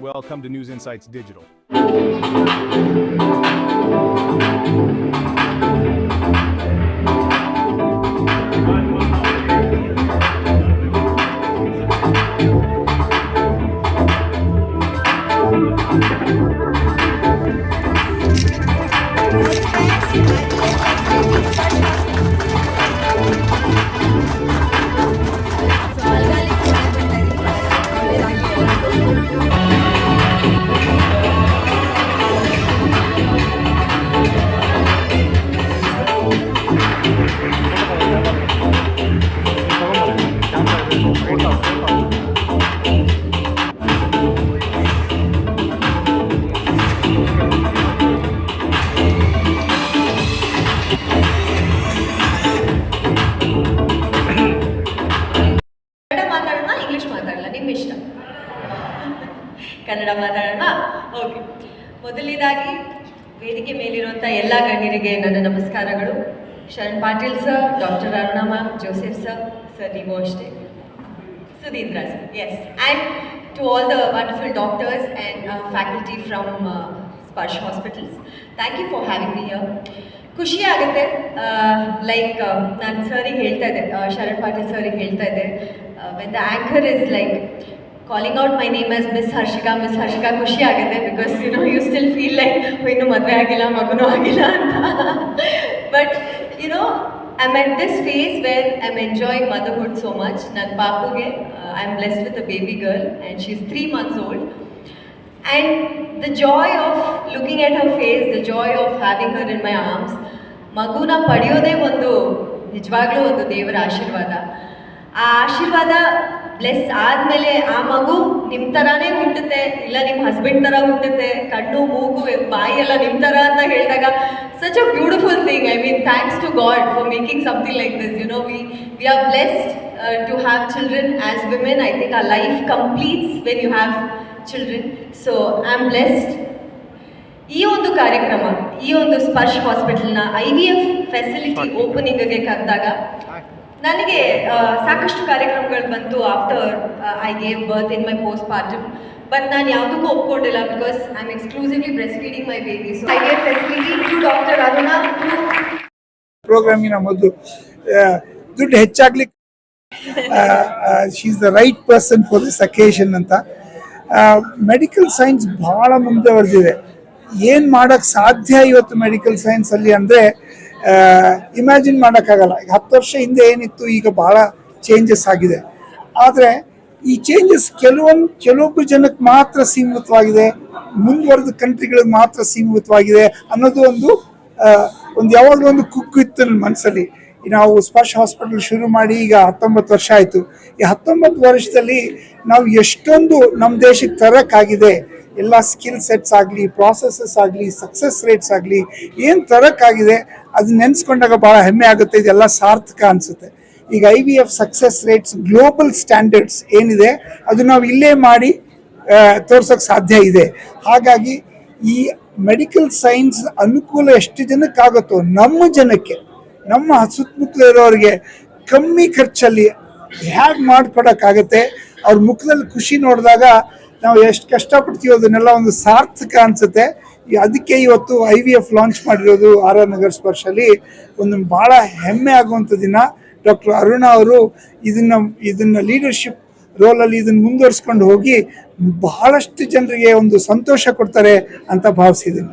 Welcome to News Insights Digital. Kannada ಮಾತಾಡೋಣ. Okay, ಮೊದಲನೇದಾಗಿ ವೇದಿಕೆ ಮೇಲಿರುವಂಥ ಎಲ್ಲ ಗಣ್ಯರಿಗೆ ನನ್ನ ನಮಸ್ಕಾರಗಳು. Sharan Patil sir, doctor Aruna ma'am, Joseph sir ನೀವು ಅಷ್ಟೇ, Sudhindra sir, yes, and to all the wonderful doctors and faculty from Sparsh hospitals, thank you for having me here. ಖುಷಿ ಆಗುತ್ತೆ. ಲೈಕ್ ನಾನು ಸರಿಗೆ ಹೇಳ್ತಾ ಇದ್ದೆ, ಶರಣ್ ಪಾಟೀಲ್ ಸರಿಗೆ ಹೇಳ್ತಾ ಇದ್ದೆ, when the anchor is like calling out my name as Miss Harshika, ಖುಷಿ ಆಗುತ್ತೆ. Because you still feel like ಇನ್ನೂ ಮದುವೆ ಆಗಿಲ್ಲ, ಮಗನೂ ಆಗಿಲ್ಲ ಅಂತ. But I'm at this phase where I'm enjoying motherhood so much. ನನ್ನ ಪಾಪುಗೆ I'm blessed with a baby girl and she's 3 months old. And the joy of looking at her face, the joy of having her in my arms, ಮಗುನ ಪಡೆಯೋದೇ ನಿಜವಾಗ್ಲೂ ಒಂದು ದೇವರ ಆಶೀರ್ವಾದ. ಆ ಆಶೀರ್ವಾದ bless ಆದಮೇಲೆ ಆ ಮಗು ನಿಮ್ಮ ಥರನೇ ಹುಟ್ಟುತ್ತೆ, ಇಲ್ಲ ನಿಮ್ಮ ಹಸ್ಬೆಂಡ್ ಥರ ಹುಟ್ಟುತ್ತೆ, ಕಣ್ಣು ಮೂಗು ಬಾಯಿ ಎಲ್ಲ ನಿಮ್ಮ ಥರ ಅಂತ ಹೇಳಿದಾಗ such a beautiful thing. I mean, thanks to God for making something like this. We are blessed to have children as women. I think a life completes when you have children. So I am blessed. ಈ ಒಂದು ಕಾರ್ಯಕ್ರಮ, ಈ ಒಂದು ಸ್ಪರ್ಶ್ ಹಾಸ್ಪಿಟಲ್ನ IVF facility ಓಪನಿಂಗ್ಗೆ ಕರೆದಾಗ ನನಗೆ ಸಾಕಷ್ಟು ಕಾರ್ಯಕ್ರಮಗಳು ಬಂತು. After I gave birth in my postpartum, but ನಾನು ಯಾವುದಕ್ಕೂ ಒಪ್ಕೊಂಡಿಲ್ಲ because I am exclusively breast feeding my baby. So I gave facility to doctor Aruna. ಪ್ರೋಗ್ರಾಮಿನ ಮೊದಲು ದುಡ್ಡು ಹೆಚ್ಚಾಗ್ಲಿಕ್ಕೆ she is the right person for this occasion ಅಂತ. Medical science ಬಹಳ ಮುಂದುವರೆದಿದೆ. ಏನು ಮಾಡೋಕ್ಕೆ ಸಾಧ್ಯ ಇವತ್ತು ಮೆಡಿಕಲ್ ಸೈನ್ಸಲ್ಲಿ ಅಂದರೆ ಇಮ್ಯಾಜಿನ್ ಮಾಡೋಕ್ಕಾಗಲ್ಲ. ಈಗ 10 ವರ್ಷ ಹಿಂದೆ ಏನಿತ್ತು, ಈಗ ಭಾಳ ಚೇಂಜಸ್ ಆಗಿದೆ. ಆದರೆ ಈ ಚೇಂಜಸ್ ಕೆಲವೊಬ್ಬರು ಜನಕ್ಕೆ ಮಾತ್ರ ಸೀಮಿತವಾಗಿದೆ, ಮುಂದುವರೆದ ಕಂಟ್ರಿಗಳಿಗೆ ಮಾತ್ರ ಸೀಮಿತವಾಗಿದೆ ಅನ್ನೋದು ಒಂದು ಯಾವಾಗಲೂ ಒಂದು ಕುಕ್ಕು ಇತ್ತು ನನ್ನ ಮನಸ್ಸಲ್ಲಿ. ನಾವು ಸ್ಪರ್ಶ್ ಹಾಸ್ಪಿಟಲ್ ಶುರು ಮಾಡಿ ಈಗ 19 ವರ್ಷ ಆಯಿತು. ಈ 19 ವರ್ಷದಲ್ಲಿ ನಾವು ಎಷ್ಟೊಂದು ನಮ್ಮ ದೇಶಕ್ಕೆ ತರೋಕ್ಕಾಗಿದೆ, ಎಲ್ಲ ಸ್ಕಿಲ್ ಸೆಟ್ಸ್ ಆಗಲಿ, ಪ್ರಾಸೆಸಸ್ ಆಗಲಿ, ಸಕ್ಸಸ್ ರೇಟ್ಸ್ ಆಗಲಿ, ಏನು ತರೋಕ್ಕಾಗಿದೆ ಅದು ನೆನೆಸ್ಕೊಂಡಾಗ ಭಾಳ ಹೆಮ್ಮೆ ಆಗುತ್ತೆ. ಇದೆಲ್ಲ ಸಾರ್ಥಕ ಅನಿಸುತ್ತೆ. ಈಗ IVF success rates global standards ಏನಿದೆ ಅದು ನಾವು ಇಲ್ಲೇ ಮಾಡಿ ತೋರ್ಸೋಕ್ಕೆ ಸಾಧ್ಯ ಇದೆ. ಹಾಗಾಗಿ ಈ ಮೆಡಿಕಲ್ ಸೈನ್ಸ್ ಅನುಕೂಲ ಎಷ್ಟು ಜನಕ್ಕಾಗುತ್ತೋ ನಮ್ಮ ಜನಕ್ಕೆ, ನಮ್ಮ ಸುತ್ತಮುತ್ತಲು ಇರೋರಿಗೆ ಕಮ್ಮಿ ಖರ್ಚಲ್ಲಿ ಹೇಗೆ ಮಾಡಿಕೊಡೋಕ್ಕಾಗತ್ತೆ, ಅವ್ರ ಮುಖದಲ್ಲಿ ಖುಷಿ ನೋಡಿದಾಗ ನಾವು ಎಷ್ಟು ಕಷ್ಟಪಡ್ತೀವೋ ಅದನ್ನೆಲ್ಲ ಒಂದು ಸಾರ್ಥಕ ಅನಿಸುತ್ತೆ. ಅದಕ್ಕೆ ಇವತ್ತು IVF ಲಾಂಚ್ ಮಾಡಿರೋದು RR ನಗರ್ ಸ್ಪರ್ಶಲ್ಲಿ ಒಂದು ಭಾಳ ಹೆಮ್ಮೆ ಆಗುವಂಥ ದಿನ. ಡಾಕ್ಟರ್ ಅರುಣಾ ಅವರು ಇದನ್ನು ಲೀಡರ್ಶಿಪ್ ರೋಲಲ್ಲಿ ಇದನ್ನು ಮುಂದುವರಿಸ್ಕೊಂಡು ಹೋಗಿ ಬಹಳಷ್ಟು ಜನರಿಗೆ ಒಂದು ಸಂತೋಷ ಕೊಡ್ತಾರೆ ಅಂತ ಭಾವಿಸಿದ್ದೀನಿ.